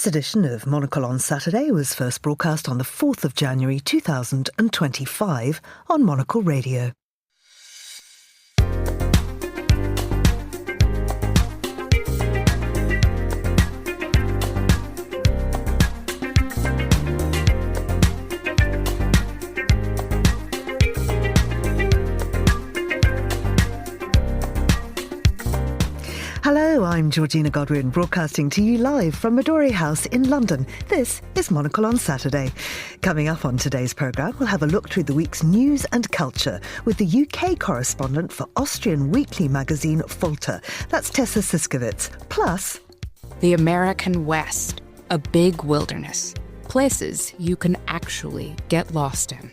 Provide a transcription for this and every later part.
This edition of Monocle on Saturday was first broadcast on the 4th of January 2025 on Monocle Radio. Hello, I'm Georgina Godwin, broadcasting to you live from Midori House in London. This is Monocle on Saturday. Coming up on today's programme, we'll have a look through the week's news and culture with the UK correspondent for Austrian weekly magazine Folter. That's Tessa Siskowitz. Plus, the American West, a big wilderness. Places you can actually get lost in.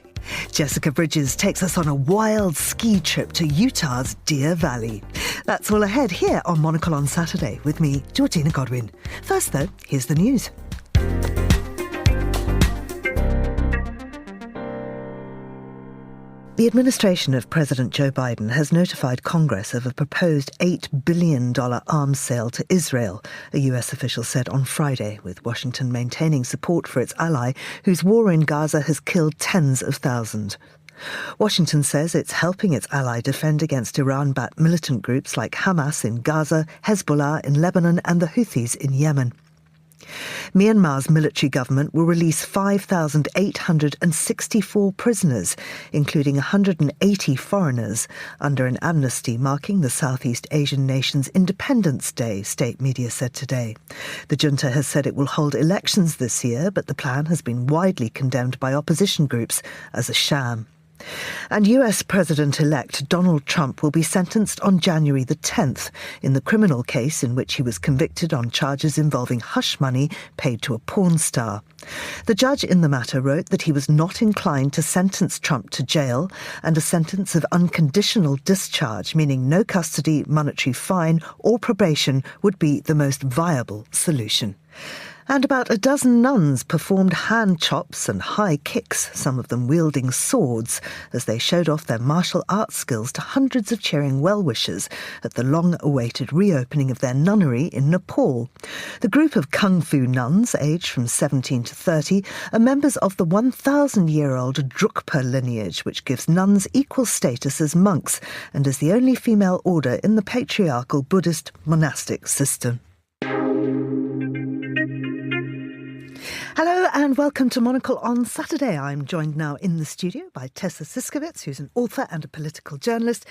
Jessica Bridges takes us on a wild ski trip to Utah's Deer Valley. That's all ahead here on Monocle on Saturday with me, Georgina Godwin. First, though, here's the news. The administration of President Joe Biden has notified Congress of a proposed $8 billion arms sale to Israel, a US official said on Friday, with Washington maintaining support for its ally, whose war in Gaza has killed tens of thousands. Washington says it's helping its ally defend against Iran-backed militant groups like Hamas in Gaza, Hezbollah in Lebanon and the Houthis in Yemen. Myanmar's military government will release 5,864 prisoners, including 180 foreigners, under an amnesty marking the Southeast Asian nation's Independence Day, state media said today. The junta has said it will hold elections this year, but the plan has been widely condemned by opposition groups as a sham. And US President-elect Donald Trump will be sentenced on January the 10th in the criminal case in which he was convicted on charges involving hush money paid to a porn star. The judge in the matter wrote that he was not inclined to sentence Trump to jail and a sentence of unconditional discharge, meaning no custody, monetary fine or probation would be the most viable solution. And about a dozen nuns performed hand chops and high kicks, some of them wielding swords, as they showed off their martial arts skills to hundreds of cheering well-wishers at the long-awaited reopening of their nunnery in Nepal. The group of kung fu nuns, aged from 17 to 30, are members of the 1,000-year-old Drukpa lineage, which gives nuns equal status as monks and is the only female order in the patriarchal Buddhist monastic system. Hello and welcome to Monocle on Saturday. I'm joined now in the studio by Tessa Siskowitz, who's an author and a political journalist.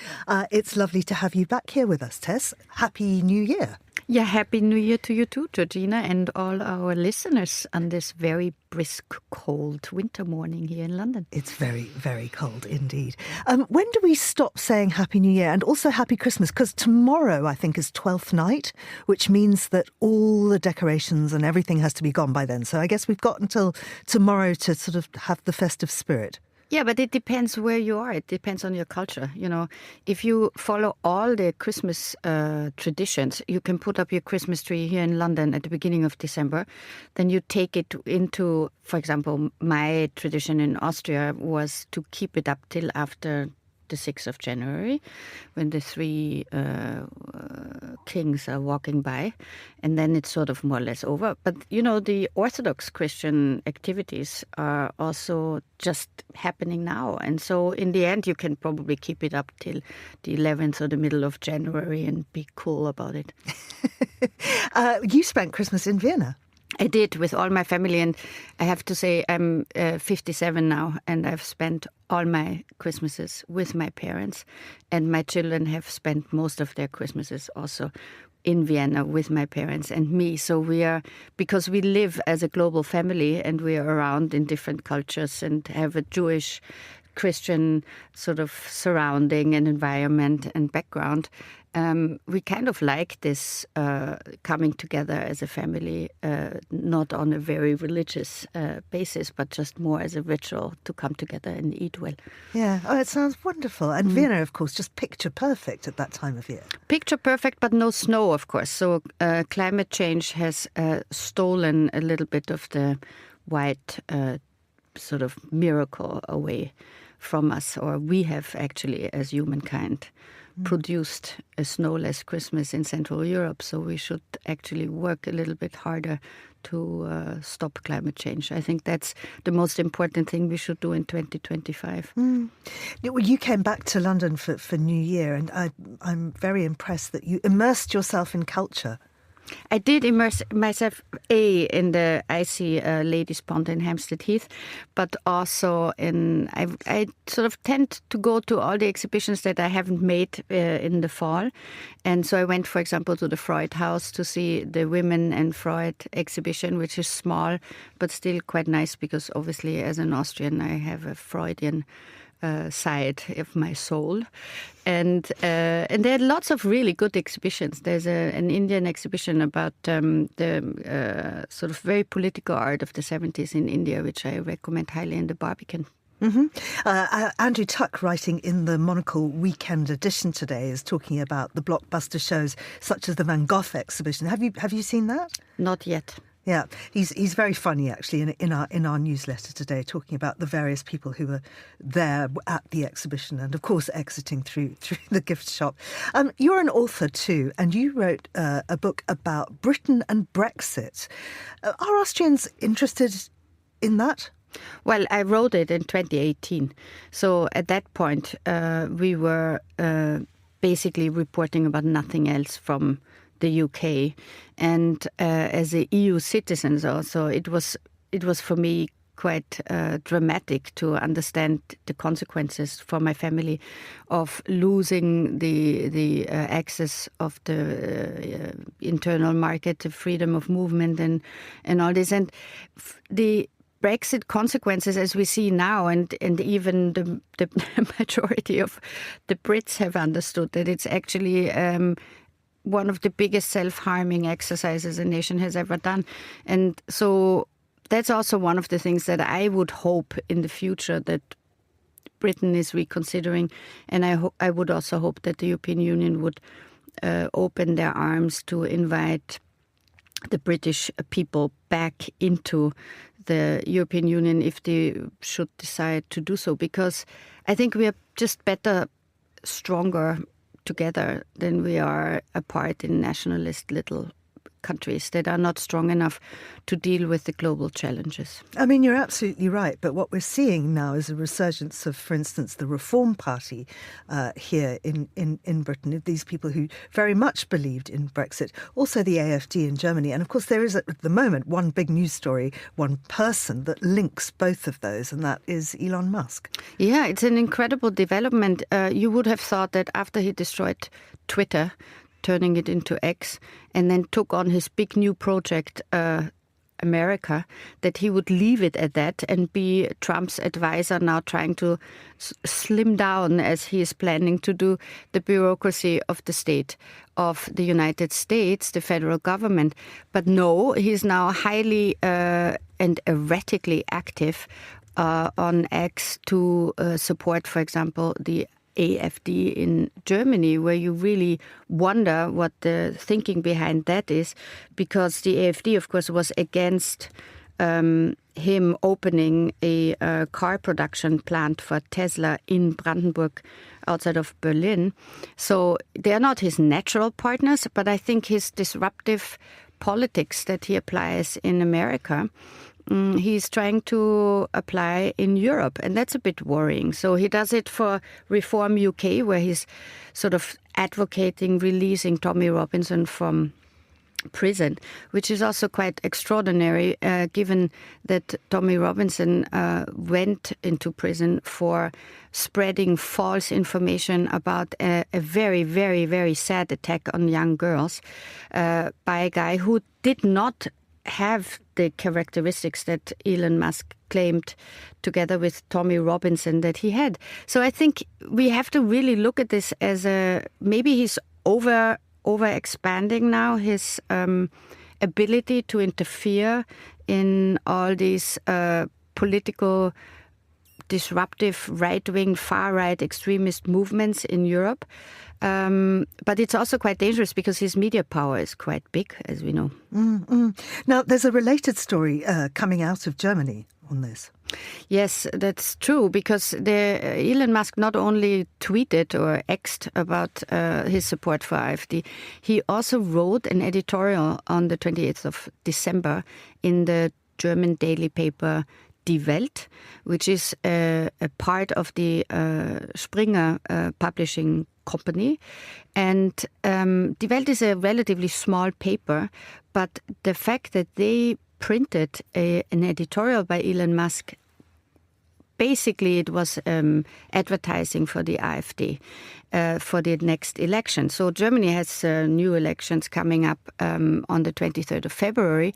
It's lovely to have you back here with us, Tess. Happy New Year. Yeah, Happy New Year to you too, Georgina, and all our listeners on this very brisk, cold winter morning here in London. It's very, very cold indeed. When do we stop saying Happy New Year and also Happy Christmas? Because tomorrow, I think, is 12th night, which means that all the decorations and everything has to be gone by then. So I guess we've got until tomorrow to sort of have the festive spirit. Yeah, but it depends where you are. It depends on your culture. You know, if you follow all the Christmas traditions, you can put up your Christmas tree here in London at the beginning of December. Then you take it into, for example, my tradition in Austria was to keep it up till after the 6th of January, when the three kings are walking by, and then it's sort of more or less over. But, you know, the Orthodox Christian activities are also just happening now. And so in the end, you can probably keep it up till the 11th or the middle of January and be cool about it. You spent Christmas in Vienna. I did, with all my family, and I have to say I'm 57 now, and I've spent all my Christmases with my parents, and my children have spent most of their Christmases also in Vienna with my parents and me. So we are, because we live as a global family and we are around in different cultures and have a Jewish, Christian sort of surrounding and environment and background, we kind of like this coming together as a family, not on a very religious basis, but just more as a ritual to come together and eat well. Yeah, oh, it sounds wonderful. And Vienna, of course, just picture perfect at that time of year. Picture perfect, but no snow, of course. So climate change has stolen a little bit of the white sort of miracle away from us, or we have actually as humankind produced a snowless Christmas in Central Europe. So we should actually work a little bit harder to stop climate change. I think that's the most important thing we should do in 2025. Well, you came back to London for New Year, and I'm very impressed that you immersed yourself in culture. I did immerse myself, in the icy Ladies' Pond in Hampstead Heath, but also I sort of tend to go to all the exhibitions that I haven't made in the fall. And so I went, for example, to the Freud House to see the Women and Freud exhibition, which is small, but still quite nice because obviously as an Austrian, I have a Freudian side of my soul. And there are lots of really good exhibitions. There's an Indian exhibition about the sort of very political art of the 70s in India, which I recommend highly, in the Barbican. Andrew Tuck, writing in the Monocle Weekend Edition today, is talking about the blockbuster shows such as the Van Gogh exhibition. Have you seen that? Not yet. Yeah, he's very funny actually in our newsletter today, talking about the various people who were there at the exhibition and of course exiting through the gift shop. You're an author too, and you wrote a book about Britain and Brexit. Are Austrians interested in that? Well, I wrote it in 2018. So at that point, we were basically reporting about nothing else from the UK, and as a EU citizens also, it was for me quite dramatic to understand the consequences for my family of losing the access of the internal market, the freedom of movement, and all this, and the Brexit consequences, as we see now, and even the majority of the Brits have understood that it's actually one of the biggest self-harming exercises a nation has ever done. And so that's also one of the things that I would hope in the future that Britain is reconsidering. And I would also hope that the European Union would open their arms to invite the British people back into the European Union if they should decide to do so. Because I think we are just better, stronger together than we are apart in nationalist little countries that are not strong enough to deal with the global challenges. I mean, you're absolutely right. But what we're seeing now is a resurgence of, for instance, the Reform Party here in Britain, these people who very much believed in Brexit, also the AfD in Germany. And of course, there is at the moment one big news story, one person that links both of those, and that is Elon Musk. Yeah, it's an incredible development. You would have thought that after he destroyed Twitter, turning it into X, and then took on his big new project, America, that he would leave it at that and be Trump's advisor now, trying to slim down, as he is planning to do, the bureaucracy of the state of the United States, the federal government. But no, he's now highly and erratically active on X to support, for example, the AfD in Germany, where you really wonder what the thinking behind that is, because the AfD, of course, was against him opening a car production plant for Tesla in Brandenburg, outside of Berlin. So they are not his natural partners, but I think his disruptive politics that he applies in America, he's trying to apply in Europe, and that's a bit worrying. So he does it for Reform UK, where he's sort of advocating releasing Tommy Robinson from prison, which is also quite extraordinary, given that Tommy Robinson went into prison for spreading false information about a very, very, very sad attack on young girls by a guy who did not have the characteristics that Elon Musk claimed, together with Tommy Robinson, that he had. So I think we have to really look at this as maybe he's over expanding now his ability to interfere in all these political, disruptive, right-wing, far-right extremist movements in Europe. But it's also quite dangerous because his media power is quite big, as we know. Now, there's a related story coming out of Germany, on this. Yes, that's true, because Elon Musk not only tweeted or X'd about his support for AfD, he also wrote an editorial on the 28th of December in the German daily paper Die Welt, which is a part of the Springer publishing company. And Die Welt is a relatively small paper, but the fact that they printed an editorial by Elon Musk, basically it was advertising for the AfD for the next election. So Germany has new elections coming up on the 23rd of February,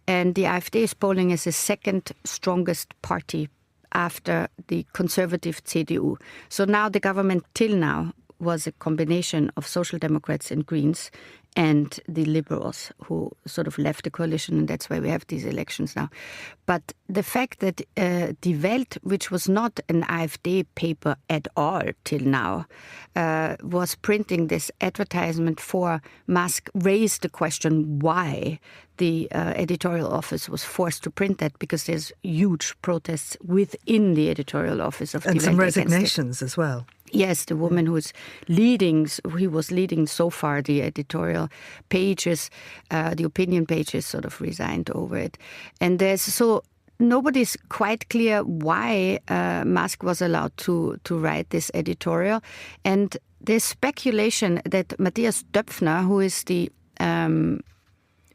and the AfD is polling as the second strongest party after the conservative CDU. So now the government till now was a combination of Social Democrats and Greens and the Liberals, who sort of left the coalition, and that's why we have these elections now. But the fact that Die Welt, which was not an AfD paper at all till now, was printing this advertisement for Musk, raised the question why the editorial office was forced to print that, because there's huge protests within the editorial office of Die Welt. And some resignations as well. Yes, the woman who was leading so far the editorial pages, the opinion pages, sort of resigned over it. And nobody's quite clear why Musk was allowed to write this editorial. And there's speculation that Matthias Döpfner, who is the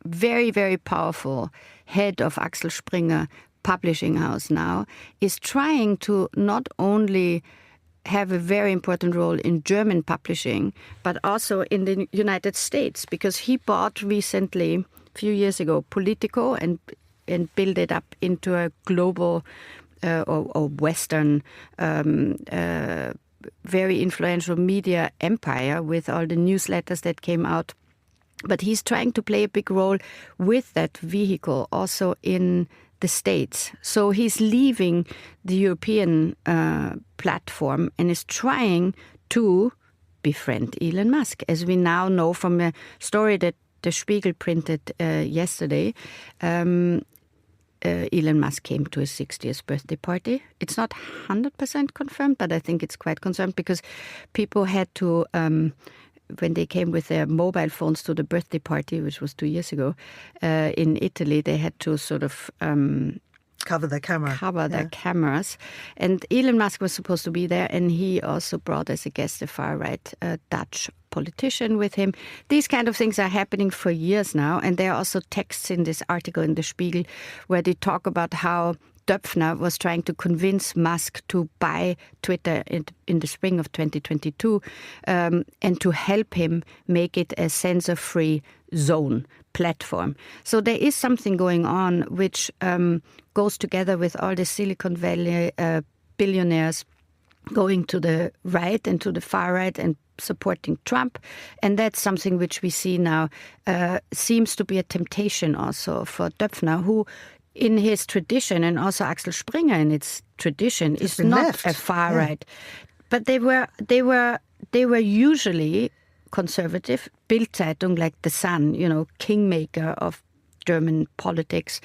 very, very powerful head of Axel Springer publishing house now, is trying to not only have a very important role in German publishing, but also in the United States, because he bought recently, a few years ago, Politico and built it up into a global or Western very influential media empire with all the newsletters that came out. But he's trying to play a big role with that vehicle also in the States. So he's leaving the European platform and is trying to befriend Elon Musk. As we now know from a story that Der Spiegel printed yesterday, Elon Musk came to his 60th birthday party. It's not 100% confirmed, but I think it's quite confirmed, because people had to... when they came with their mobile phones to the birthday party, which was 2 years ago, in Italy, they had to sort of... cover their cameras. And Elon Musk was supposed to be there, and he also brought as a guest a far-right Dutch politician with him. These kind of things are happening for years now, and there are also texts in this article in Der Spiegel where they talk about how Döpfner was trying to convince Musk to buy Twitter in the spring of 2022 and to help him make it a censor-free zone platform. So there is something going on which goes together with all the Silicon Valley billionaires going to the right and to the far right and supporting Trump. And that's something which we see now seems to be a temptation also for Döpfner, who in his tradition, and also Axel Springer in its tradition, is not left. A far right. But they were usually conservative. Bild-Zeitung, like the Sun, kingmaker of German politics.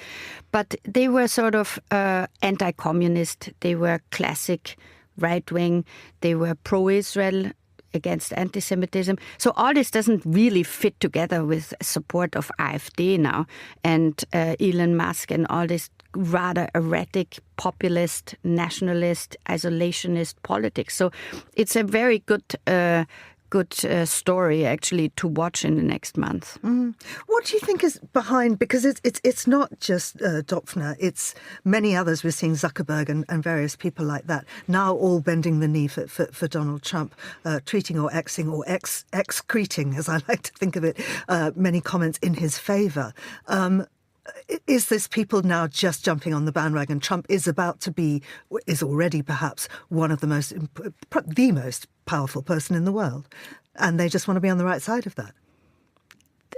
But they were sort of anti-communist. They were classic right-wing. They were pro-Israel, against anti-Semitism. So all this doesn't really fit together with support of AfD now and Elon Musk and all this rather erratic, populist, nationalist, isolationist politics. So it's a very good story actually to watch in the next month. What do you think is behind? Because it's not just Döpfner, it's many others. We're seeing Zuckerberg and various people like that now all bending the knee for Donald Trump, treating or exing or excreting, as I like to think of it, many comments in his favour. Is this people now just jumping on the bandwagon? Trump is already perhaps one of the most powerful person in the world, and they just want to be on the right side of that.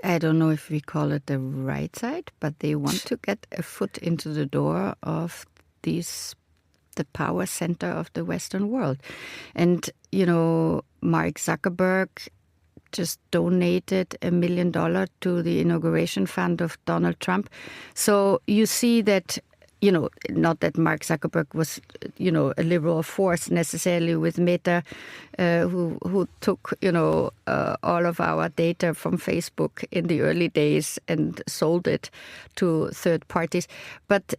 I don't know if we call it the right side, but they want to get a foot into the door of the power center of the Western world. And, Mark Zuckerberg just donated $1 million to the inauguration fund of Donald Trump. So you see that not that Mark Zuckerberg was, a liberal force necessarily with Meta, who took, all of our data from Facebook in the early days and sold it to third parties. But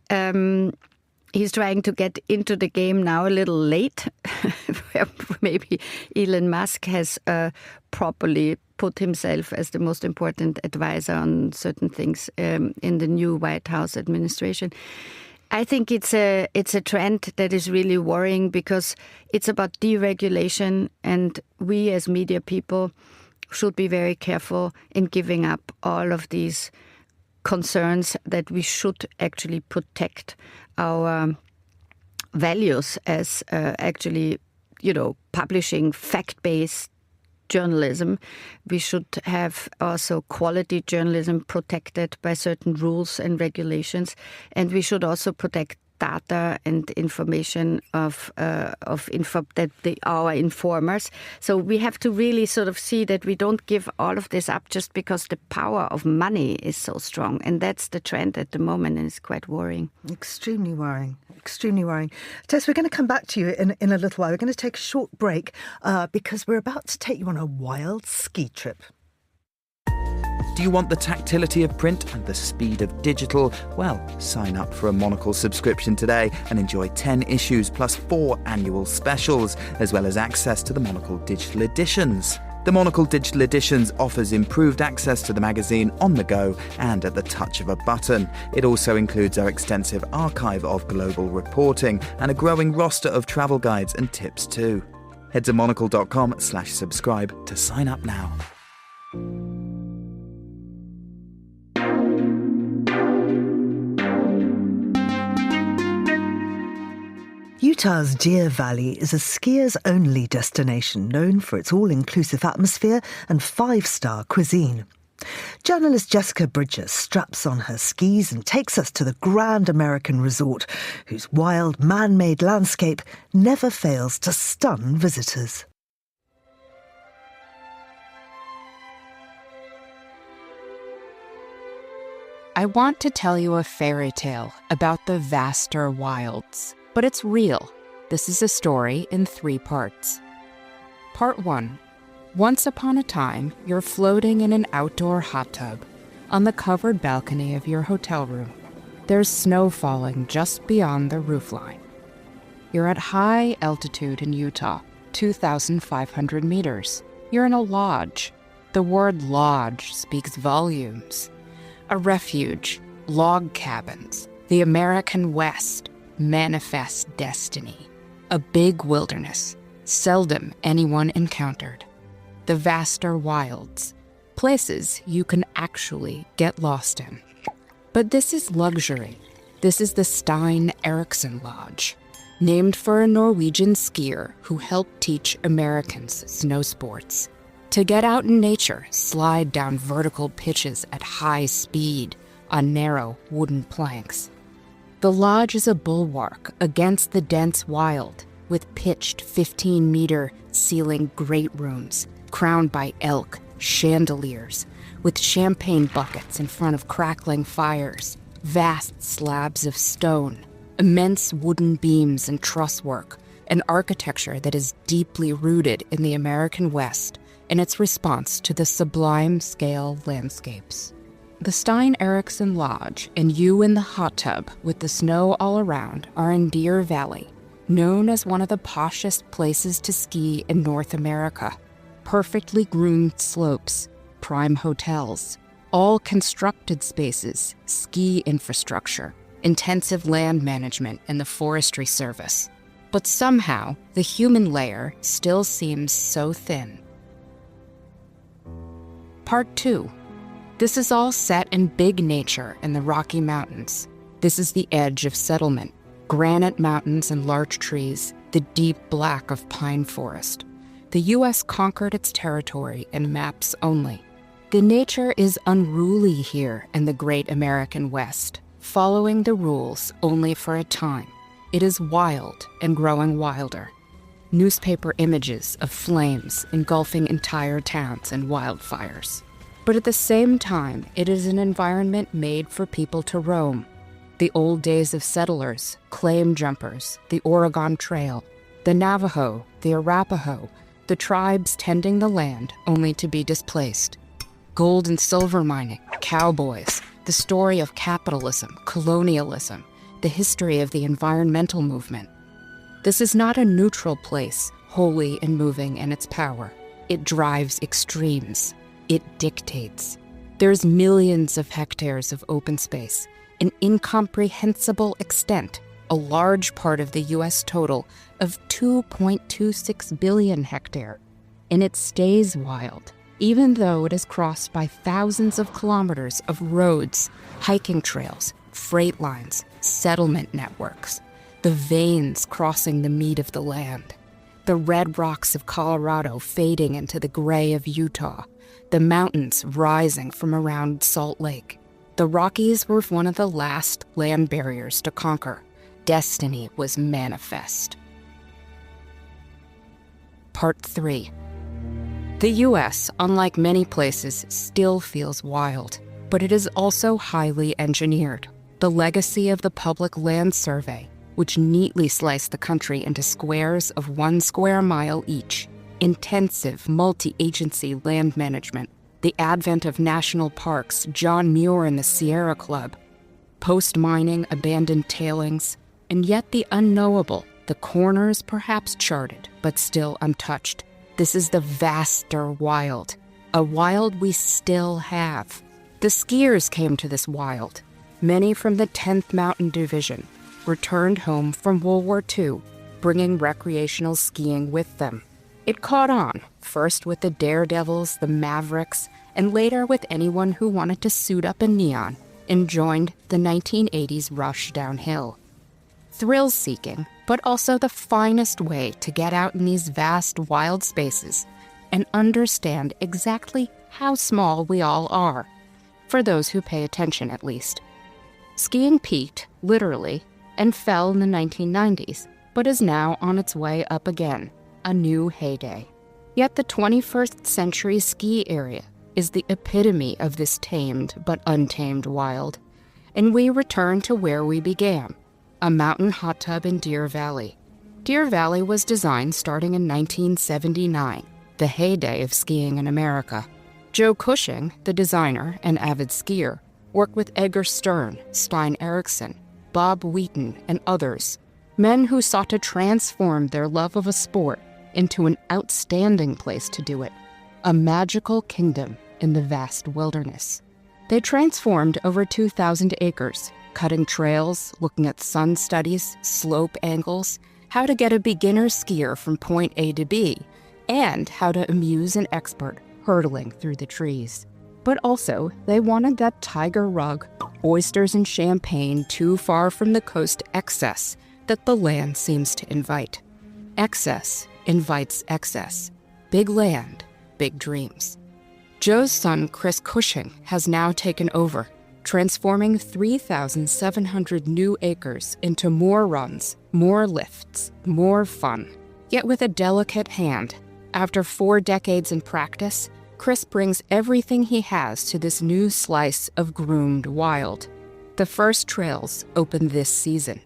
he's trying to get into the game now a little late, where maybe Elon Musk has properly put himself as the most important advisor on certain things in the new White House administration. I think it's a trend that is really worrying because it's about deregulation, and we as media people should be very careful in giving up all of these concerns that we should actually protect our values as actually, publishing fact-based journalism. We should have also quality journalism protected by certain rules and regulations, and we should also protect data and information of our informers. So we have to really sort of see that we don't give all of this up just because the power of money is so strong, and that's the trend at the moment, and it's quite worrying. Extremely worrying. Extremely worrying. Tess, we're going to come back to you in a little while. We're going to take a short break because we're about to take you on a wild ski trip. Do you want the tactility of print and the speed of digital? Well, sign up for a Monocle subscription today and enjoy 10 issues plus 4 annual specials, as well as access to the Monocle digital editions. The Monocle digital editions offers improved access to the magazine on the go and at the touch of a button. It also includes our extensive archive of global reporting and a growing roster of travel guides and tips too. Head to monocle.com/subscribe to sign up now. Utah's Deer Valley is a skiers-only destination known for its all-inclusive atmosphere and 5-star cuisine. Journalist Jessica Bridges straps on her skis and takes us to the grand American resort, whose wild, man-made landscape never fails to stun visitors. I want to tell you a fairy tale about the vaster wilds. But it's real. This is a story in 3 parts. Part 1. Once upon a time, you're floating in an outdoor hot tub on the covered balcony of your hotel room. There's snow falling just beyond the roofline. You're at high altitude in Utah, 2,500 meters. You're in a lodge. The word lodge speaks volumes. A refuge, log cabins, the American West, manifest destiny. A big wilderness, seldom anyone encountered. The vaster wilds, places you can actually get lost in. But this is luxury. This is the Stein Eriksen Lodge, named for a Norwegian skier who helped teach Americans snow sports. To get out in nature, slide down vertical pitches at high speed on narrow wooden planks. The lodge is a bulwark against the dense wild, with pitched 15-meter ceiling great rooms, crowned by elk, chandeliers, with champagne buckets in front of crackling fires, vast slabs of stone, immense wooden beams and truss work, an architecture that is deeply rooted in the American West in its response to the sublime scale landscapes. The Stein Eriksen Lodge and you in the hot tub with the snow all around are in Deer Valley, known as one of the poshest places to ski in North America. Perfectly groomed slopes, prime hotels, all constructed spaces, ski infrastructure, intensive land management, and the forestry service. But somehow, the human layer still seems so thin. Part 2. This is all set in big nature in the Rocky Mountains. This is the edge of settlement, granite mountains and large trees, the deep black of pine forest. The U.S. conquered its territory in maps only. The nature is unruly here in the great American West, following the rules only for a time. It is wild and growing wilder. Newspaper images of flames engulfing entire towns in wildfires. But at the same time, it is an environment made for people to roam. The old days of settlers, claim jumpers, the Oregon Trail, the Navajo, the Arapaho, the tribes tending the land only to be displaced. Gold and silver mining, cowboys, the story of capitalism, colonialism, the history of the environmental movement. This is not a neutral place, holy and moving in its power. It drives extremes. It dictates. There's millions of hectares of open space, an incomprehensible extent, a large part of the U.S. total of 2.26 billion hectare, and it stays wild, even though it is crossed by thousands of kilometers of roads, hiking trails, freight lines, settlement networks, the veins crossing the meat of the land, the red rocks of Colorado fading into the gray of Utah, the mountains rising from around Salt Lake. The Rockies were one of the last land barriers to conquer. Destiny was manifest. Part 3. The U.S., unlike many places, still feels wild, but it is also highly engineered. The legacy of the Public Land Survey, which neatly sliced the country into squares of 1 square mile each, intensive multi-agency land management, the advent of national parks, John Muir and the Sierra Club, post-mining abandoned tailings, and yet the unknowable, the corners perhaps charted, but still untouched. This is the vaster wild, a wild we still have. The skiers came to this wild. Many from the 10th Mountain Division returned home from World War II, bringing recreational skiing with them. It caught on, first with the daredevils, the mavericks, and later with anyone who wanted to suit up in neon, and joined the 1980s rush downhill. Thrill-seeking, but also the finest way to get out in these vast wild spaces and understand exactly how small we all are, for those who pay attention at least. Skiing peaked, literally, and fell in the 1990s, but is now on its way up again, a new heyday. Yet the 21st century ski area is the epitome of this tamed but untamed wild, and we return to where we began, a mountain hot tub in Deer Valley. Deer Valley was designed starting in 1979, the heyday of skiing in America. Joe Cushing, the designer and avid skier, worked with Edgar Stern, Stein Eriksen, Bob Wheaton, and others, men who sought to transform their love of a sport into an outstanding place to do it, a magical kingdom in the vast wilderness. They transformed over 2,000 acres, cutting trails, looking at sun studies, slope angles, how to get a beginner skier from point A to B, and how to amuse an expert hurtling through the trees. But also, they wanted that tiger rug, oysters and champagne too far from the coast excess that the land seems to invite. Excess invites excess. Big land, big dreams. Joe's son, Chris Cushing, has now taken over, transforming 3,700 new acres into more runs, more lifts, more fun. Yet with a delicate hand, after 4 decades in practice, Chris brings everything he has to this new slice of groomed wild. The first trails open this season.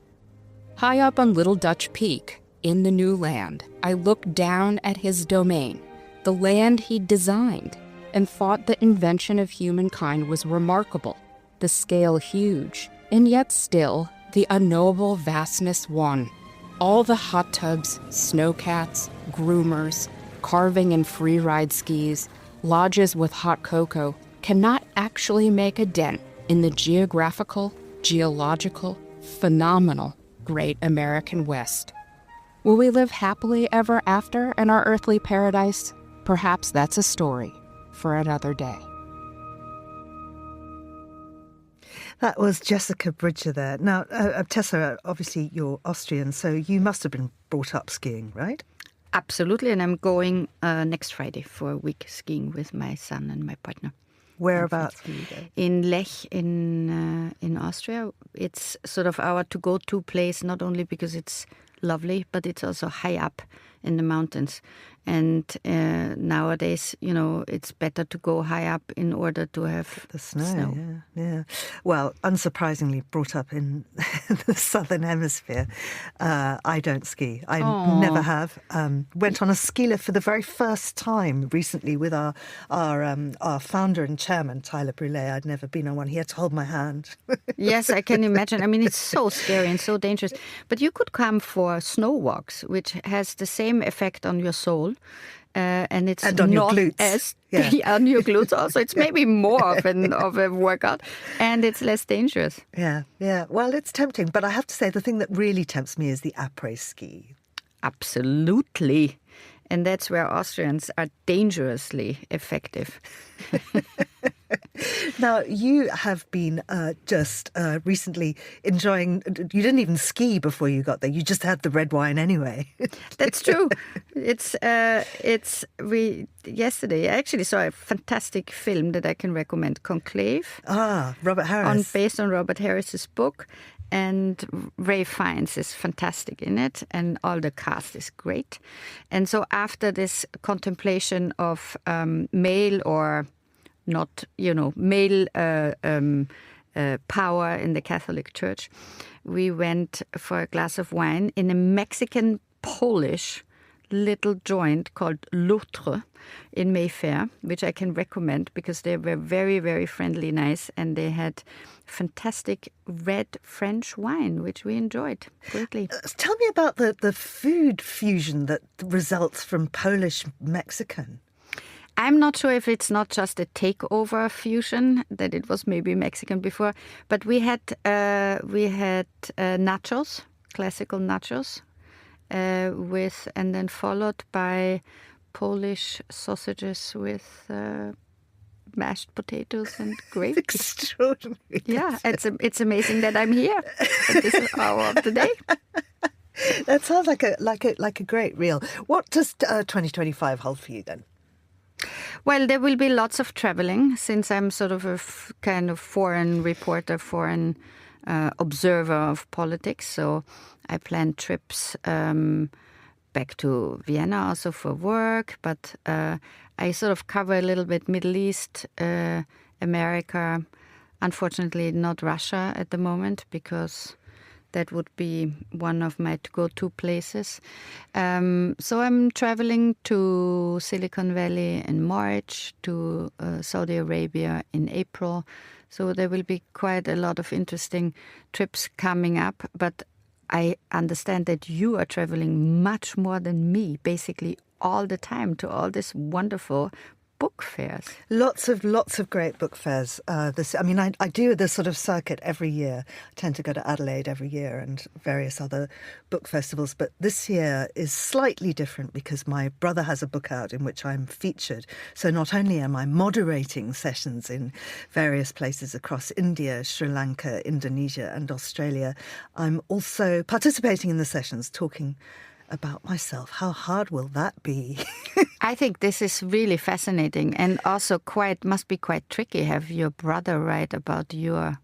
High up on Little Dutch Peak, in the new land, I looked down at his domain, the land he'd designed, and thought the invention of humankind was remarkable, the scale huge, and yet still the unknowable vastness won. All the hot tubs, snowcats, groomers, carving and free-ride skis, lodges with hot cocoa cannot actually make a dent in the geographical, geological, phenomenal Great American West. Will we live happily ever after in our earthly paradise? Perhaps that's a story for another day. That was Jessica Bridger there. Now, Tessa, obviously you're Austrian, so you must have been brought up skiing, right? Absolutely, and I'm going next Friday for a week skiing with my son and my partner. Whereabouts will you go? In Lech, in Austria. It's sort of our to-go-to place, not only because it's lovely, but it's also high up in the mountains. And nowadays, it's better to go high up in order to have the snow. Yeah. Well, unsurprisingly, brought up in the southern hemisphere, I don't ski. I never have. Went on a ski lift for the very first time recently with our founder and chairman, Tyler Brûlé. I'd never been on one. He had to hold my hand. Yes, I can imagine. I mean, it's so scary and so dangerous. But you could come for snow walks, which has the same effect on your soul. And it's and on not your glutes. as on your glutes also. It's maybe more of a workout, and it's less dangerous. Yeah. Well, it's tempting, but I have to say the thing that really tempts me is the après ski. Absolutely. And that's where Austrians are dangerously effective. Now, you have been just recently enjoying, you didn't even ski before you got there. You just had the red wine anyway. That's true. We yesterday I actually saw a fantastic film that I can recommend, Conclave. Robert Harris. Based on Robert Harris's book. And Ray Fiennes is fantastic in it, and all the cast is great. And so after this contemplation of male or not, male power in the Catholic Church, we went for a glass of wine in a Mexican-Polish little joint called L'Autre in Mayfair, which I can recommend because they were very, very friendly, nice, and they had fantastic red French wine, which we enjoyed greatly. Tell me about the food fusion that results from Polish-Mexican. I'm not sure if it's not just a takeover fusion, that it was maybe Mexican before, but we had nachos, classical nachos, and then followed by Polish sausages with mashed potatoes and gravy. Extraordinary. Yeah, it's amazing that I'm here at this hour of the day. That sounds like a great reel. What does 2025 hold for you then? Well, there will be lots of traveling since I'm sort of a kind of foreign reporter, foreign observer of politics. So I plan trips back to Vienna also for work, but I sort of cover a little bit Middle East, America, unfortunately not Russia at the moment because that would be one of my go-to places. So I'm traveling to Silicon Valley in March, to Saudi Arabia in April. So there will be quite a lot of interesting trips coming up. But I understand that you are traveling much more than me, basically all the time to all these wonderful book fairs. Lots of great book fairs. I do this sort of circuit every year. I tend to go to Adelaide every year and various other book festivals. But this year is slightly different because my brother has a book out in which I'm featured. So not only am I moderating sessions in various places across India, Sri Lanka, Indonesia and Australia, I'm also participating in the sessions, talking about myself. How hard will that be? I think this is really fascinating and also must be quite tricky. Have your brother write about your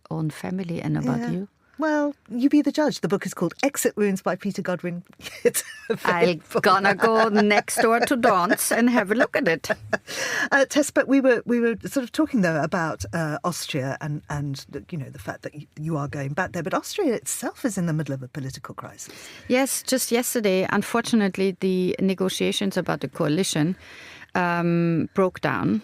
own family and about you? Well, you be the judge. The book is called Exit Wounds by Peter Godwin. It's I'm gonna go next door to Dawn's and have a look at it. Tess, but we were sort of talking though about Austria and the fact that you are going back there. But Austria itself is in the middle of a political crisis. Yes, just yesterday, unfortunately, the negotiations about the coalition broke down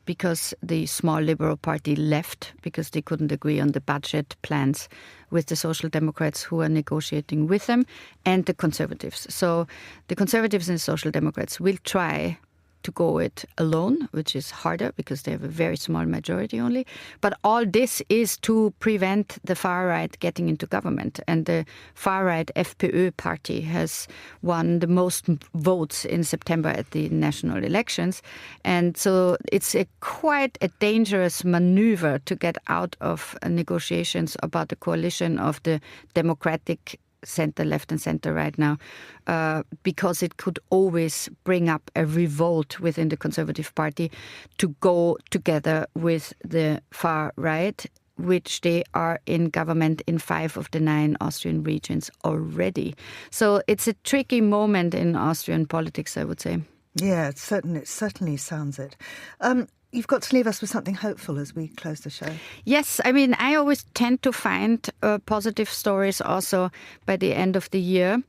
because the small Liberal Party left because they couldn't agree on the budget plans with the Social Democrats who are negotiating with them and the Conservatives. So the Conservatives and the Social Democrats will try to go it alone, which is harder because they have a very small majority only. But all this is to prevent the far right getting into government. And the far right FPÖ party has won the most votes in September at the national elections. And so it's quite a dangerous maneuver to get out of negotiations about the coalition of the democratic center, left and center right now, because it could always bring up a revolt within the Conservative Party to go together with the far right, which they are in government in 5 of the 9 Austrian regions already. So it's a tricky moment in Austrian politics, I would say. Yeah, it certainly sounds it. You've got to leave us with something hopeful as we close the show. Yes, I mean, I always tend to find positive stories also by the end of the year.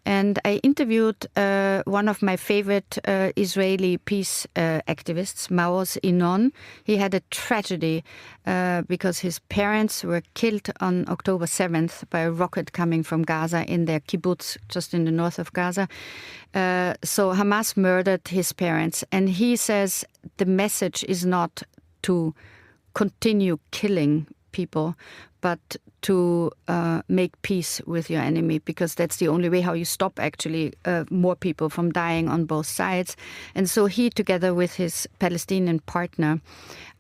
And I interviewed one of my favorite Israeli peace activists, Maoz Inon. He had a tragedy because his parents were killed on October 7th by a rocket coming from Gaza in their kibbutz, just in the north of Gaza. So Hamas murdered his parents. And he says the message is not to continue killing people, but to make peace with your enemy, because that's the only way how you stop actually more people from dying on both sides. And so he, together with his Palestinian partner,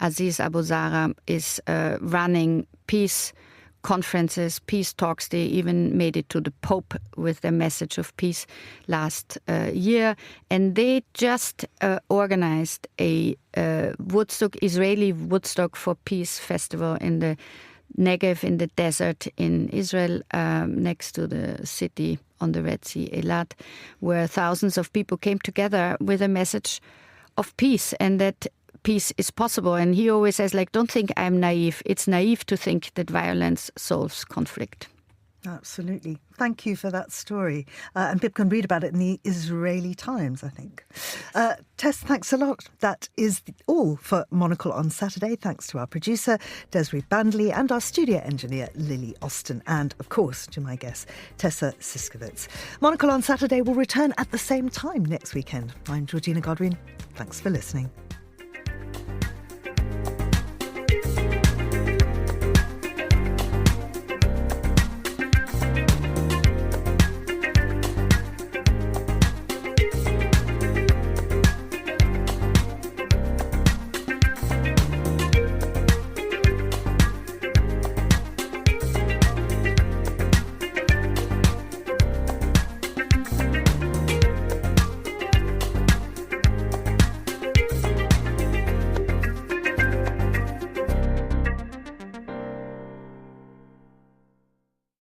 Aziz Abu Zara, is running peace conferences, peace talks. They even made it to the Pope with their message of peace last year. And they just organized a Israeli Woodstock for Peace festival in the Negev, in the desert in Israel, next to the city on the Red Sea, Eilat, where thousands of people came together with a message of peace, and that peace is possible. And he always says, don't think I'm naive. It's naive to think that violence solves conflict. Absolutely. Thank you for that story. And people can read about it in the Israeli Times, I think. Tess, thanks a lot. That is all for Monocle on Saturday. Thanks to our producer, Desiree Bandley, and our studio engineer, Lily Austin. And, of course, to my guest, Tessa Siskowitz. Monocle on Saturday will return at the same time next weekend. I'm Georgina Godwin. Thanks for listening.